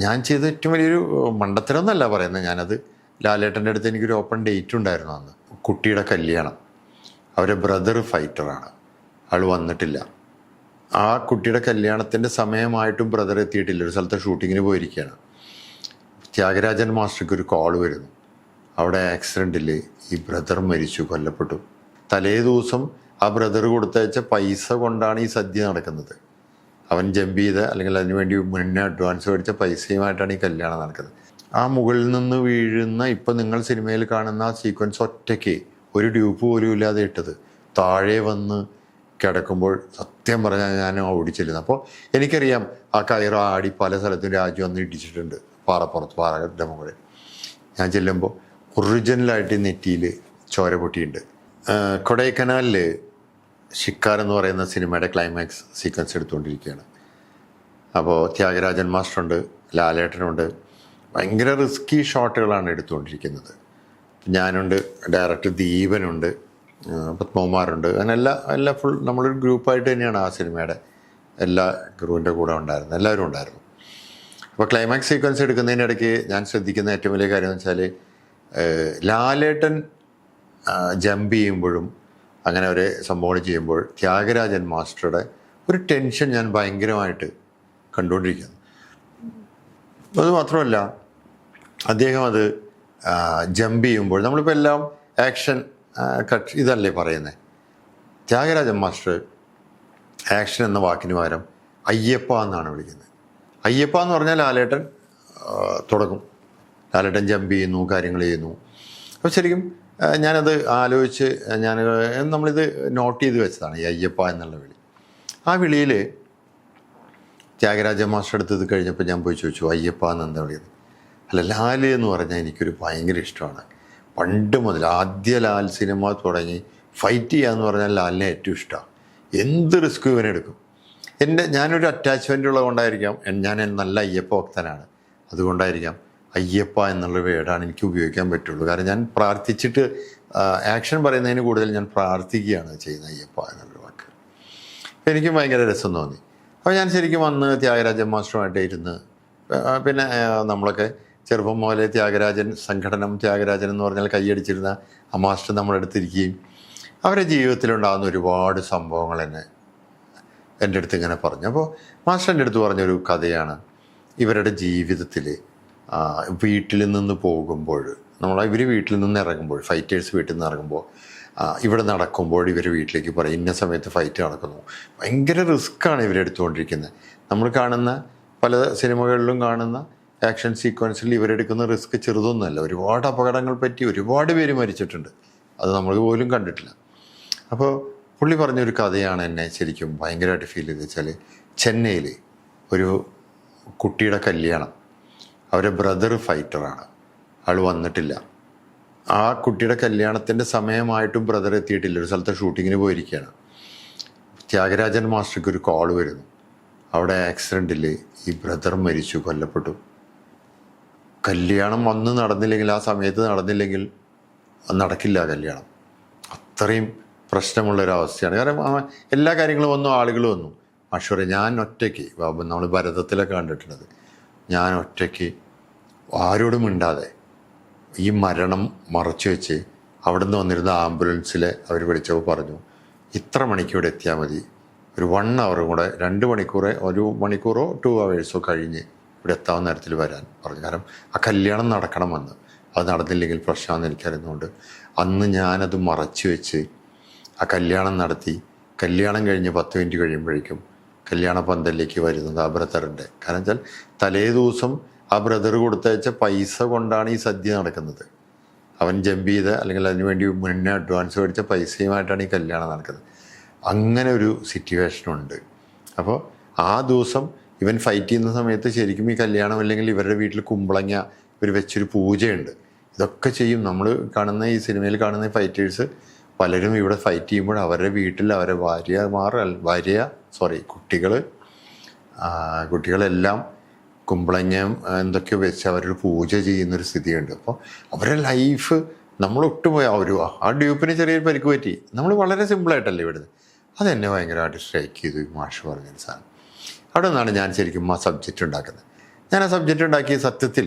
ഞാൻ ചെയ്ത ഏറ്റവും വലിയൊരു മണ്ടത്തരമെന്നല്ല പറയുന്നത്. ഞാനത് ലാലേട്ടൻ്റെ അടുത്ത് എനിക്കൊരു ഓപ്പൺ ഡേറ്റ് ഉണ്ടായിരുന്നു അന്ന്. കുട്ടിയുടെ കല്യാണം. അവരെ ബ്രദർ ഫൈറ്ററാണ്, ആൾ വന്നിട്ടില്ല. ആ കുട്ടിയുടെ കല്യാണത്തിൻ്റെ സമയമായിട്ടും ബ്രദർ എത്തിയിട്ടില്ല. ഒരു സ്ഥലത്തെ ഷൂട്ടിങ്ങിന് പോയിരിക്കുകയാണ്. ത്യാഗരാജൻ മാസ്റ്റർക്ക് ഒരു കോൾ വരുന്നു. അവിടെ ആക്സിഡൻറ്റിൽ ഈ ബ്രദർ മരിച്ചു, കൊല്ലപ്പെട്ടു. തലേ ദിവസം ആ ബ്രദർ കൊടുത്തയച്ച പൈസ കൊണ്ടാണ് ഈ സദ്യ നടക്കുന്നത്. അവൻ ജമ്പ് ചെയ്ത് അല്ലെങ്കിൽ അതിനുവേണ്ടി മുന്നേ അഡ്വാൻസ് മേടിച്ച പൈസയുമായിട്ടാണ് ഈ കല്യാണം നടക്കുന്നത്. ആ മുകളിൽ നിന്ന് വീഴുന്ന ഇപ്പം നിങ്ങൾ സിനിമയിൽ കാണുന്ന ആ സീക്വൻസ് ഒറ്റയ്ക്ക് ഒരു ഡ്യൂപ്പ് പോലും ഇല്ലാതെ ഇട്ടത്. താഴെ വന്ന് കിടക്കുമ്പോൾ സത്യം പറഞ്ഞാൽ ഞാൻ ഓടിച്ചെല്ലുന്നു. അപ്പോൾ എനിക്കറിയാം ആ കയറ് ആടി പല സ്ഥലത്തും രാജു വന്ന് ഇടിച്ചിട്ടുണ്ട്, പാറപ്പുറത്ത്, പാറയുടെ മുകളിൽ. ഞാൻ ചെല്ലുമ്പോൾ ഒറിജിനലായിട്ട് നെറ്റിയിൽ ചോര പൊട്ടിയുണ്ട്. കൊടൈക്കനാലിൽ ഷിക്കാർ എന്ന് പറയുന്ന സിനിമയുടെ ക്ലൈമാക്സ് സീക്വൻസ് എടുത്തുകൊണ്ടിരിക്കുകയാണ്. അപ്പോൾ ത്യാഗരാജൻ മാസ്റ്ററുണ്ട്, ലാലേട്ടനുണ്ട്. ഭയങ്കര റിസ്കി ഷോട്ടുകളാണ് എടുത്തുകൊണ്ടിരിക്കുന്നത്. ഞാനുണ്ട്, ഡയറക്ടർ ദീപനുണ്ട്, പത്മകുമാറുണ്ട്. അങ്ങനെ എല്ലാ ഫുൾ നമ്മളൊരു ഗ്രൂപ്പായിട്ട് തന്നെയാണ് ആ സിനിമയുടെ എല്ലാ ക്രൂവിൻ്റെ കൂടെ ഉണ്ടായിരുന്നത്. എല്ലാവരും ഉണ്ടായിരുന്നു. അപ്പോൾ ക്ലൈമാക്സ് സീക്വൻസ് എടുക്കുന്നതിനിടയ്ക്ക് ഞാൻ ശ്രദ്ധിക്കുന്ന ഏറ്റവും വലിയ കാര്യം എന്ന് വെച്ചാൽ ലാലേട്ടൻ ജമ്പ് ചെയ്യുമ്പോഴും അങ്ങനെ ഒരു സംഭവങ്ങൾ ചെയ്യുമ്പോൾ ത്യാഗരാജൻ മാസ്റ്ററുടെ ഒരു ടെൻഷൻ ഞാൻ ഭയങ്കരമായിട്ട് കണ്ടുകൊണ്ടിരിക്കുന്നു. അതുമാത്രമല്ല, അദ്ദേഹം അത് ജമ്പ് ചെയ്യുമ്പോൾ നമ്മളിപ്പോൾ എല്ലാം ആക്ഷൻ കട്ട് ഇതല്ലേ പറയുന്നത്. ത്യാഗരാജൻ മാസ്റ്റർ ആക്ഷൻ എന്ന വാക്കിന് പകരം അയ്യപ്പ എന്നാണ് വിളിക്കുന്നത്. അയ്യപ്പ എന്ന് പറഞ്ഞാൽ ലാലേട്ടൻ തുടങ്ങും, ലാലേട്ടൻ ജമ്പ് ചെയ്യുന്നു, കാര്യങ്ങൾ ചെയ്യുന്നു. അപ്പോൾ ശരിക്കും ഞാനത് ആലോചിച്ച് നമ്മളിത് നോട്ട് ചെയ്ത് വെച്ചതാണ് ഈ അയ്യപ്പ എന്നുള്ള വിളി. ആ വിളിയിൽ ത്യാഗരാജ മാസ്റ്റർ എടുത്തത് കഴിഞ്ഞപ്പോൾ ഞാൻ പോയി ചോദിച്ചു, അയ്യപ്പ എന്നെന്താ വിളിയത്? അല്ല, ലാല് എന്ന് പറഞ്ഞാൽ എനിക്കൊരു ഭയങ്കര ഇഷ്ടമാണ്. പണ്ട് മുതൽ ആദ്യ ലാൽ സിനിമ തുടങ്ങി ഫൈറ്റ് ചെയ്യാന്ന് പറഞ്ഞാൽ ലാലിനെ ഏറ്റവും ഇഷ്ടമാണ്. എന്ത് റിസ്ക് ഇവനെടുക്കും. ഞാനൊരു അറ്റാച്ച്മെൻ്റ് ഉള്ളതുകൊണ്ടായിരിക്കാം, ഞാൻ നല്ല അയ്യപ്പ ഭക്തനാണ്, അതുകൊണ്ടായിരിക്കാം അയ്യപ്പ എന്നുള്ള വേർഡാണ് എനിക്ക് ഉപയോഗിക്കാൻ പറ്റുള്ളൂ. കാരണം ഞാൻ പ്രാർത്ഥിച്ചിട്ട് ആക്ഷൻ പറയുന്നതിന് കൂടുതൽ ഞാൻ പ്രാർത്ഥിക്കുകയാണ് ചെയ്യുന്നത് അയ്യപ്പ എന്നുള്ളൊരു വാക്ക്. എനിക്ക് ഭയങ്കര രസം തോന്നി. അപ്പോൾ ഞാൻ ശരിക്കും വന്ന് ത്യാഗരാജൻ മാസ്റ്ററുമായിട്ട് ഇരുന്ന്, പിന്നെ നമ്മളൊക്കെ ചെറുപ്പം മുതലേ ത്യാഗരാജൻ സംഘടനം, ത്യാഗരാജൻ എന്ന് പറഞ്ഞാൽ കൈയടിച്ചിരുന്ന ആ മാസ്റ്റർ നമ്മളെടുത്തിരിക്കുകയും അവരുടെ ജീവിതത്തിലുണ്ടാകുന്ന ഒരുപാട് സംഭവങ്ങൾ എൻ്റെ അടുത്ത് ഇങ്ങനെ പറഞ്ഞു. അപ്പോൾ മാസ്റ്റർ എൻ്റെ അടുത്ത് പറഞ്ഞൊരു കഥയാണ്. ഇവരുടെ ജീവിതത്തിൽ വീട്ടിൽ നിന്ന് പോകുമ്പോൾ, ഇവർ വീട്ടിൽ നിന്ന് ഇറങ്ങുമ്പോൾ, ഫൈറ്റേഴ്സ് വീട്ടിൽ നിന്ന് ഇറങ്ങുമ്പോൾ, ഇവിടെ നടക്കുമ്പോൾ ഇവർ വീട്ടിലേക്ക് പറയും ഇന്ന സമയത്ത് ഫൈറ്റ് നടക്കുന്നു. ഭയങ്കര റിസ്ക്കാണ് ഇവരെടുത്തുകൊണ്ടിരിക്കുന്നത്. നമ്മൾ കാണുന്ന പല സിനിമകളിലും കാണുന്ന ആക്ഷൻ സീക്വൻസിൽ ഇവരെടുക്കുന്ന റിസ്ക് ചെറുതൊന്നുമല്ല. ഒരുപാട് അപകടങ്ങൾ പറ്റി ഒരുപാട് പേര് മരിച്ചിട്ടുണ്ട്, അത് നമ്മൾ പോലും കണ്ടിട്ടില്ല. അപ്പോൾ പുള്ളി പറഞ്ഞൊരു കഥയാണ് എന്നെ ശരിക്കും ഭയങ്കരമായിട്ട് ഫീൽ ചെയ്ത് വെച്ചാൽ, ചെന്നൈയിൽ ഒരു കുട്ടിയുടെ കല്യാണം. അവരെ ബ്രദർ ഫൈറ്ററാണ്, ആൾ വന്നിട്ടില്ല. ആ കുട്ടിയുടെ കല്യാണത്തിൻ്റെ സമയമായിട്ടും ബ്രദർ എത്തിയിട്ടില്ല. ഒരു സ്ഥലത്തെ ഷൂട്ടിങ്ങിന് പോയിരിക്കുകയാണ്. ത്യാഗരാജൻ മാസ്റ്റർക്ക് ഒരു കോൾ വരുന്നു. അവിടെ ആക്സിഡൻറ്റിൽ ഈ ബ്രദർ മരിച്ചു, കൊല്ലപ്പെട്ടു. കല്യാണം വന്ന് നടന്നില്ലെങ്കിൽ, ആ സമയത്ത് നടന്നില്ലെങ്കിൽ നടക്കില്ല കല്യാണം. അത്രയും പ്രശ്നമുള്ളൊരവസ്ഥയാണ്. കാരണം എല്ലാ കാര്യങ്ങളും വന്നു, ആളുകൾ വന്നു. മാഷുറെ ഞാൻ ഒറ്റയ്ക്ക്, ബാബു നമ്മൾ ഭരതത്തിലൊക്കെ കണ്ടിട്ടുള്ളത്, ഞാൻ ഒറ്റയ്ക്ക് ആരോടും മിണ്ടാതെ ഈ മരണം മറച്ചു വെച്ച് അവിടെ നിന്ന് വന്നിരുന്ന ആംബുലൻസിൽ അവർ വിളിച്ചപ്പോൾ പറഞ്ഞു ഇത്ര മണിക്ക് ഇവിടെ എത്തിയാൽ മതി, ഒരു 1 hour കൂടെ 2 മണിക്കൂറോ 1 മണിക്കൂറോ 2 hours കഴിഞ്ഞ് ഇവിടെ എത്താവുന്ന തരത്തിൽ വരാൻ പറഞ്ഞു. കാരണം ആ കല്യാണം നടക്കണമെന്ന്, അത് നടന്നില്ലെങ്കിൽ പ്രശ്നമാണെന്ന് എനിക്കറിയുന്നതുകൊണ്ട് അന്ന് ഞാനത് മറച്ചു വെച്ച് ആ കല്യാണം നടത്തി. കല്യാണം കഴിഞ്ഞ് 10 മിനിറ്റ് കഴിയുമ്പോഴേക്കും കല്യാണ പന്തലിലേക്ക് വരുന്നത് ആ ബ്രദറിൻ്റെ. കാരണം വെച്ചാൽ തലേ ദിവസം ആ ബ്രദർ കൊടുത്തയച്ച പൈസ കൊണ്ടാണ് ഈ സദ്യ നടക്കുന്നത്. അവൻ ജമ്പ് ചെയ്ത് അല്ലെങ്കിൽ അതിനുവേണ്ടി മുന്നേ അഡ്വാൻസ് മേടിച്ച പൈസയുമായിട്ടാണ് ഈ കല്യാണം നടക്കുന്നത്. അങ്ങനെ ഒരു സിറ്റുവേഷനുണ്ട്. അപ്പോൾ ആ ദിവസം ഇവൻ ഫൈറ്റ് ചെയ്യുന്ന സമയത്ത് ശരിക്കും ഈ കല്യാണം അല്ലെങ്കിൽ ഇവരുടെ വീട്ടിൽ കുമ്പളങ്ങ ഇവർ വെച്ചൊരു പൂജയുണ്ട്. ഇതൊക്കെ ചെയ്യും. നമ്മൾ കാണുന്ന ഈ സിനിമയിൽ കാണുന്ന ഫൈറ്റേഴ്സ് പലരും ഇവിടെ ഫൈറ്റ് ചെയ്യുമ്പോൾ അവരുടെ വീട്ടിൽ അവരെ കുട്ടികളെല്ലാം കുമ്പളങ്ങയും എന്തൊക്കെയോ വെച്ച് അവരൊരു പൂജ ചെയ്യുന്നൊരു സ്ഥിതിയുണ്ട്. അപ്പോൾ അവരുടെ ലൈഫ് നമ്മളൊട്ടും ആ ഡ്യൂപ്പിന് ചെറിയൊരു പരിക്ക് പറ്റി. നമ്മൾ വളരെ സിമ്പിളായിട്ടല്ലേ ഇവിടുന്ന്. അതെന്നെ ഭയങ്കരമായിട്ട് സ്ട്രൈക്ക് ചെയ്തു മാഷ് പറഞ്ഞൊരു സാധനം. അവിടെ നിന്നാണ് ഞാൻ ശരിക്കും ആ സബ്ജക്റ്റ് ഉണ്ടാക്കുന്നത്. ഞാൻ ആ സബ്ജക്റ്റ് ഉണ്ടാക്കിയ സത്യത്തിൽ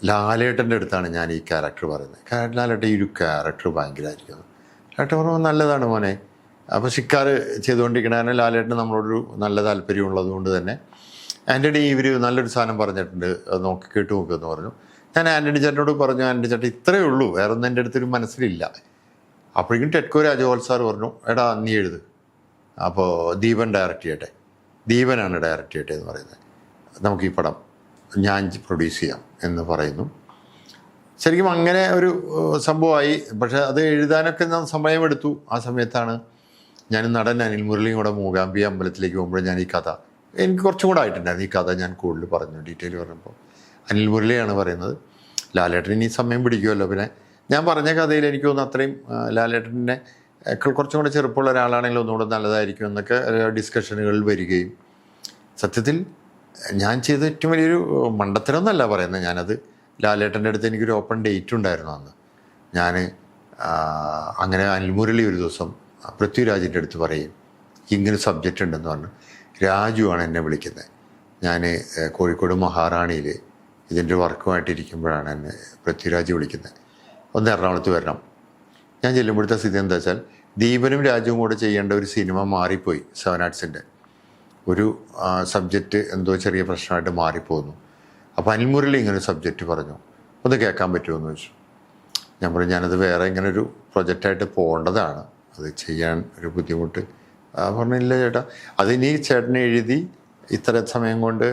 ലാലേട്ടൻ്റെ അടുത്താണ് ഞാൻ ഈ ക്യാരക്ടർ പറയുന്നത്. കാരണം ലാലേട്ടൻ ഈ ഒരു ക്യാരക്ടർ ഭയങ്കരമായിരിക്കുന്നു. ലാലേട്ടൻ പറഞ്ഞു നല്ലതാണ് മോനെ. അപ്പോൾ ഷിക്കാർ ചെയ്തുകൊണ്ടിരിക്കണ ലാലേട്ടന് നമ്മളോടൊരു നല്ല താല്പര്യമുള്ളത് കൊണ്ട് തന്നെ ആൻ്റണി ഇവർ നല്ലൊരു സാധനം പറഞ്ഞിട്ടുണ്ട്, അത് നോക്കി കേട്ട് നോക്കുമെന്ന് പറഞ്ഞു. ഞാൻ ആൻ്റണി ചേട്ടനോട് പറഞ്ഞു, ആൻ്റണി ചേട്ടൻ ഇത്രയേ ഉള്ളൂ, വേറെ ഒന്നും എൻ്റെ അടുത്തൊരു മനസ്സിലില്ല. അപ്പോഴേക്കും ടെഡ്കോ രാജഗോപാൽ സാർ പറഞ്ഞു, എടാ നീ എഴുത്, അപ്പോൾ ദീപൻ ഡയറക്റ്റ് ചെയ്യട്ടെ, ദീപനാണ് ഡയറക്റ്റ് ചെയ്യട്ടെ എന്ന് പറയുന്നത്, നമുക്ക് ഈ പടം ഞാൻ പ്രൊഡ്യൂസ് ചെയ്യാം എന്ന് പറയുന്നു. ശരിക്കും അങ്ങനെ ഒരു സംഭവമായി. പക്ഷേ അത് എഴുതാനൊക്കെ ഞാൻ സമയമെടുത്തു. ആ സമയത്താണ് ഞാൻ നടൻ അനിൽ മുരളിയും കൂടെ മൂകാംബിക അമ്പലത്തിലേക്ക് പോകുമ്പോൾ ഞാൻ ഈ കഥ, എനിക്ക് കുറച്ചും കൂടെ ആയിട്ടുണ്ടായിരുന്നു ഈ കഥ ഞാൻ കൂടുതൽ പറഞ്ഞു, ഡീറ്റെയിൽ പറഞ്ഞപ്പോൾ അനിൽ മുരളിയാണ് പറയുന്നത്, ലാലേട്ടൻ ഇനി സമയം പിടിക്കുമല്ലോ. പിന്നെ ഞാൻ പറഞ്ഞ കഥയിൽ എനിക്ക് തോന്നുന്നു അത്രയും ലാലേട്ടനെ കുറച്ചും കൂടെ ചെറുപ്പമുള്ള ഒരാളാണെങ്കിൽ ഒന്നുകൂടെ നല്ലതായിരിക്കും എന്നൊക്കെ ഡിസ്കഷനുകളിൽ വരികയും, സത്യത്തിൽ ഞാൻ ചെയ്ത ഏറ്റവും വലിയൊരു മണ്ടത്തരം എന്നല്ല പറയുന്നത്, ഞാനത് ലാലേട്ടൻ്റെ അടുത്ത് എനിക്കൊരു ഓപ്പൺ ഡേറ്റ് ഉണ്ടായിരുന്നു അന്ന്. ഞാൻ അങ്ങനെ അനിൽ മുരളി ഒരു ദിവസം പൃഥ്വിരാജിൻ്റെ അടുത്ത് പറയും ഇങ്ങനെ സബ്ജക്റ്റ് ഉണ്ടെന്ന് പറഞ്ഞു. രാജുവാണ് എന്നെ വിളിക്കുന്നത്. ഞാൻ കോഴിക്കോട് മഹാറാണിയിൽ ഇതിൻ്റെ വർക്കുമായിട്ടിരിക്കുമ്പോഴാണ് എന്നെ പൃഥ്വിരാജ് വിളിക്കുന്നത്, ഒന്ന് എറണാകുളത്ത് വരണം. ഞാൻ ചെല്ലുമ്പോഴത്തെ സ്ഥിതി എന്താ വെച്ചാൽ ദീപനും രാജുവും കൂടെ ചെയ്യേണ്ട ഒരു സിനിമ മാറിപ്പോയി. 7 ആർട്സിൻ്റെ ഒരു സബ്ജക്റ്റ് എന്തോ ചെറിയ പ്രശ്നമായിട്ട് മാറിപ്പോകുന്നു. അപ്പോൾ അനിൽ മുരളി ഇങ്ങനെ ഒരു സബ്ജക്റ്റ് പറഞ്ഞു, ഒന്ന് കേൾക്കാൻ പറ്റുമോ എന്ന് ചോദിച്ചു. ഞാൻ പറഞ്ഞു ഞാനത് വേറെ ഇങ്ങനെ ഒരു പ്രൊജക്റ്റായിട്ട് പോകേണ്ടതാണ്, അത് ചെയ്യാൻ ഒരു ബുദ്ധിമുട്ട്. പറഞ്ഞില്ല ചേട്ടാ, അതിനി ചേട്ടനെ എഴുതി ഇത്ര സമയം കൊണ്ട്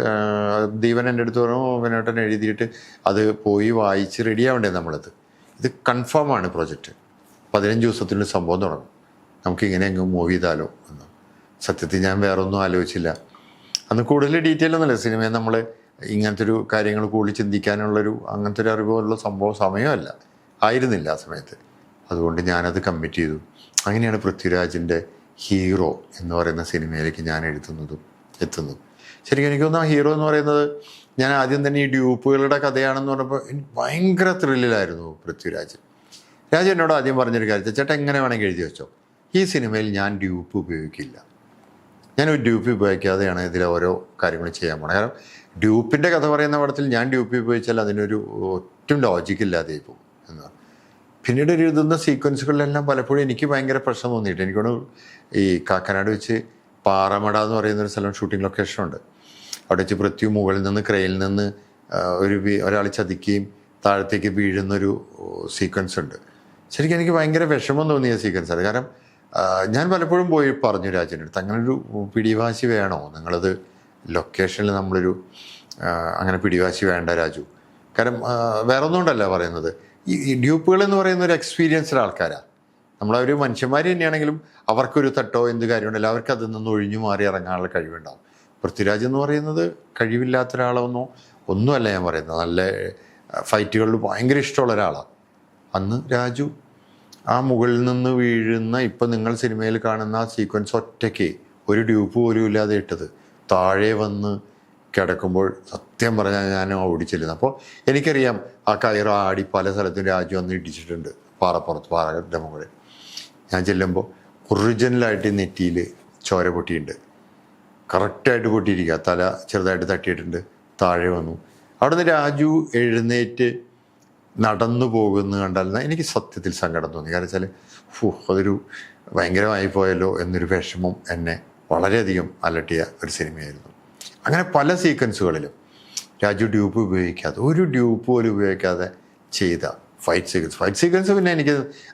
ദീപൻ എൻ്റെ അടുത്ത് പറഞ്ഞു വിനോട്ടൻ എഴുതിയിട്ട് അത് പോയി വായിച്ച് റെഡിയാവണ്ടേ നമ്മളത്, ഇത് കൺഫേമാണ് പ്രൊജക്റ്റ്, 15 ദിവസത്തിൻ്റെ സംഭവം തുടങ്ങും, നമുക്കിങ്ങനെ അങ്ങ് മൂവ് ചെയ്താലോ എന്ന്. സത്യത്തിൽ ഞാൻ വേറെ ഒന്നും ആലോചിച്ചില്ല. അന്ന് കൂടുതൽ ഡീറ്റെയിൽ ഒന്നുമില്ല, സിനിമയെ നമ്മൾ ഇങ്ങനത്തെ ഒരു കാര്യങ്ങൾ കൂടുതൽ ചിന്തിക്കാനുള്ളൊരു അങ്ങനത്തെ ഒരു അറിവുള്ള സമയമല്ല ആയിരുന്നില്ല ആ സമയത്ത്. അതുകൊണ്ട് ഞാനത് കമ്മിറ്റ് ചെയ്തു. അങ്ങനെയാണ് പൃഥ്വിരാജിൻ്റെ ഹീറോ എന്ന് പറയുന്ന സിനിമയിലേക്ക് ഞാൻ എത്തുന്നതും. ശരിക്കും എനിക്ക് തോന്നുന്നു ആ ഹീറോ എന്ന് പറയുന്നത്, ഞാൻ ആദ്യം തന്നെ ഈ ഡ്യൂപ്പുകളുടെ കഥയാണെന്ന് പറഞ്ഞപ്പോൾ എനിക്ക് ഭയങ്കര ത്രില്ലിലായിരുന്നു പൃഥ്വിരാജ്. രാജു എന്നോട് ആദ്യം പറഞ്ഞൊരു കാര്യം, ചേട്ടാ എങ്ങനെ വേണമെങ്കിൽ എഴുതി വെച്ചോ, ഈ സിനിമയിൽ ഞാൻ ഡ്യൂപ്പ് ഉപയോഗിക്കില്ല, ഞാനൊരു ഡ്യൂപ്പ് ഉപയോഗിക്കാതെയാണ് ഇതിലെ ഓരോ കാര്യങ്ങളും ചെയ്യാൻ പോണത്. കാരണം ഡ്യൂപ്പിൻ്റെ കഥ പറയുന്ന പടത്തിൽ ഞാൻ ഡ്യൂപ്പ് ഉപയോഗിച്ചാൽ അതിനൊരു ഒട്ടും ലോജിക്കില്ലാതെ പോകും എന്നാണ്. പിന്നീട് ഒരു എഴുതുന്ന സീക്വൻസുകളിലെല്ലാം പലപ്പോഴും എനിക്ക് ഭയങ്കര പ്രശ്നം തോന്നിയിട്ട്, എനിക്കൊന്ന് ഈ കാക്കനാട് വെച്ച് പാറമട എന്ന് പറയുന്നൊരു സ്ഥലം ഷൂട്ടിംഗ് ലൊക്കേഷനുണ്ട്. അവിടെ വെച്ച് പൃഥ്വി മുകളിൽ നിന്ന് ക്രെയിനിൽ നിന്ന് ഒരാൾ ചതിക്കുകയും താഴത്തേക്ക് വീഴുന്നൊരു സീക്വൻസ് ഉണ്ട്. ശരിക്കും എനിക്ക് ഭയങ്കര വിഷമം തോന്നിയ സീക്വൻസാണ്. കാരണം ഞാൻ പലപ്പോഴും പോയി പറഞ്ഞു രാജൻ്റെ അടുത്ത്, അങ്ങനൊരു പിടിവാശി വേണോ, നിങ്ങളത് ലൊക്കേഷനിൽ നമ്മളൊരു അങ്ങനെ പിടിവാശി വേണ്ട രാജു. കാരണം വേറെ ഒന്നും കൊണ്ടല്ല പറയുന്നത്, ഈ ഡ്യൂപ്പുകൾ എന്ന് പറയുന്ന ഒരു എക്സ്പീരിയൻസ്ഡ് ആൾക്കാരാണ്. നമ്മളൊരു മനുഷ്യന്മാർ തന്നെയാണെങ്കിലും അവർക്കൊരു തട്ടോ എന്ത് കാര്യമുണ്ടല്ലോ, അവർക്ക് അതിൽ നിന്ന് ഒഴിഞ്ഞു മാറി ഇറങ്ങാനുള്ള കഴിവുണ്ടാവും. പൃഥ്വിരാജ് എന്ന് പറയുന്നത് കഴിവില്ലാത്ത ഒരാളൊന്നോ ഒന്നുമല്ല ഞാൻ പറയുന്നത്, നല്ല ഫൈറ്റുകളിൽ ഭയങ്കര ഇഷ്ടമുള്ള ഒരാളാണ്. അന്ന് രാജു ആ മുകളിൽ നിന്ന് വീഴുന്ന ഇപ്പം നിങ്ങൾ സിനിമയിൽ കാണുന്ന ആ സീക്വൻസ് ഒറ്റയ്ക്ക് ഒരു ഡ്യൂപ്പ് പോലും ഇല്ലാതെ ഇട്ടത്, താഴെ വന്ന് കിടക്കുമ്പോൾ സത്യം പറഞ്ഞാൽ ഞാൻ ഓടിച്ചിരുന്നു. അപ്പോൾ എനിക്കറിയാം ആ കയറ് ആടി പല സ്ഥലത്തും രാജു വന്ന് ഇടിച്ചിട്ടുണ്ട് പാറപ്പുറത്ത്, പാറയുടെ മുകളിൽ. ഞാൻ ചെല്ലുമ്പോൾ ഒറിജിനലായിട്ട് നെറ്റിയിൽ ചോര പൊട്ടിയിട്ടുണ്ട്, കറക്റ്റായിട്ട് പൊട്ടിയിരിക്കുക, തല ചെറുതായിട്ട് തട്ടിയിട്ടുണ്ട്, താഴെ വന്നു. അവിടെ നിന്ന് രാജു എഴുന്നേറ്റ് നടന്നു പോകുന്നു കണ്ടാൽ എനിക്ക് സത്യത്തിൽ സങ്കടം തോന്നി. കാരണം വെച്ചാൽ അതൊരു ഭയങ്കരമായി പോയല്ലോ എന്നൊരു വിഷമം എന്നെ വളരെയധികം അലട്ടിയ ഒരു സിനിമയായിരുന്നു. അങ്ങനെ പല സീക്വൻസുകളിലും രാജു ഡ്യൂപ്പ് ഉപയോഗിക്കാതെ, ഒരു ഡ്യൂപ്പ് പോലും ഉപയോഗിക്കാതെ ചെയ്ത ഫൈറ്റ് സീക്വൻസ് പിന്നെ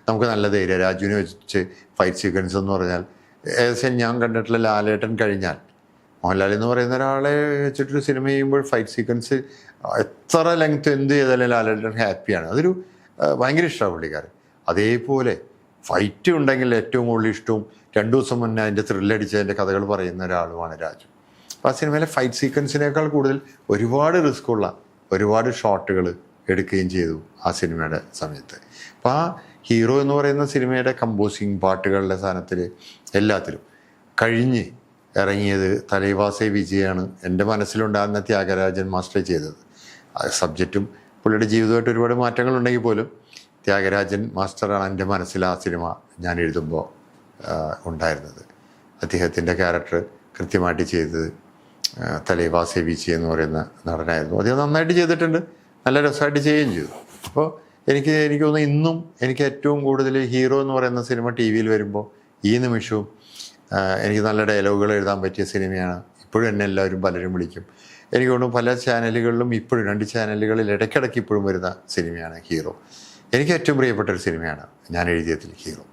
നമുക്ക് നല്ല ധൈര്യം. രാജുവിനെ വെച്ച് ഫൈറ്റ് സീക്വൻസ് എന്ന് പറഞ്ഞാൽ ഏകദേശം ഞാൻ കണ്ടിട്ടുള്ള ലാലേട്ടൻ കഴിഞ്ഞാൽ, മോഹൻലാൽ എന്ന് പറയുന്ന ഒരാളെ വെച്ചിട്ടൊരു സിനിമ ചെയ്യുമ്പോൾ ഫൈറ്റ് സീക്വൻസ് എത്ര ലെങ്ത് എന്ത് ചെയ്താലും ലാലേട്ടൻ ഹാപ്പിയാണ്. അതൊരു ഭയങ്കര ഇഷ്ടമാണ് പുള്ളിക്കാരൻ. അതേപോലെ ഫൈറ്റ് ഉണ്ടെങ്കിൽ ഏറ്റവും കൂടുതൽ ഇഷ്ടവും 2 ദിവസം മുന്നേ അതിൻ്റെ ത്രില്ലടിച്ചതിൻ്റെ കഥകൾ പറയുന്ന ഒരാളുമാണ് രാജു. അപ്പോൾ ആ സിനിമയിലെ ഫൈറ്റ് സീക്വൻസിനേക്കാൾ കൂടുതൽ ഒരുപാട് റിസ്ക്കുള്ള ഒരുപാട് ഷോട്ടുകൾ എടുക്കുകയും ചെയ്തു ആ സിനിമയുടെ സമയത്ത്. അപ്പോൾ ആ ഹീറോ എന്ന് പറയുന്ന സിനിമയുടെ കമ്പോസിങ്, പാട്ടുകളുടെ സ്ഥാനത്തിൽ എല്ലാത്തിലും കഴിഞ്ഞ് ഇറങ്ങിയത് തലൈവാസെ വിജയാണ്. എൻ്റെ മനസ്സിലുണ്ടാകുന്ന ത്യാഗരാജൻ മാസ്റ്റർ ചെയ്തത്. സബ്ജക്റ്റും പുള്ളിയുടെ ജീവിതമായിട്ട് ഒരുപാട് മാറ്റങ്ങളുണ്ടെങ്കിൽ പോലും ത്യാഗരാജൻ മാസ്റ്ററാണ് എൻ്റെ മനസ്സിൽ ആ സിനിമ ഞാൻ എഴുതുമ്പോൾ ഉണ്ടായിരുന്നത്. അദ്ദേഹത്തിൻ്റെ ക്യാരക്ടർ കൃത്യമായിട്ട് ചെയ്തത് തലേവാ സേവിച്ചി എന്ന് പറയുന്ന നടനായിരുന്നു. അദ്ദേഹം നന്നായിട്ട് ചെയ്തിട്ടുണ്ട്, നല്ല രസമായിട്ട് ചെയ്യുകയും ചെയ്തു. അപ്പോൾ എനിക്ക് തോന്നുന്നു ഇന്നും എനിക്ക് ഏറ്റവും കൂടുതൽ ഹീറോ എന്ന് പറയുന്ന സിനിമ ടി വിയിൽ വരുമ്പോൾ ഈ നിമിഷവും എനിക്ക് നല്ല ഡയലോഗുകൾ എഴുതാൻ പറ്റിയ സിനിമയാണ്. ഇപ്പോഴും എന്നെ എല്ലാവരും പലരും വിളിക്കും. എനിക്ക് തോന്നുന്നു പല ചാനലുകളിലും ഇപ്പോഴും 2 ചാനലുകളിൽ ഇടയ്ക്കിടയ്ക്ക് ഇപ്പോഴും വരുന്ന സിനിമയാണ് ഹീറോ. എനിക്ക് ഏറ്റവും പ്രിയപ്പെട്ട ഒരു സിനിമയാണ് ഞാൻ എഴുതിയതിൽ ഹീറോ.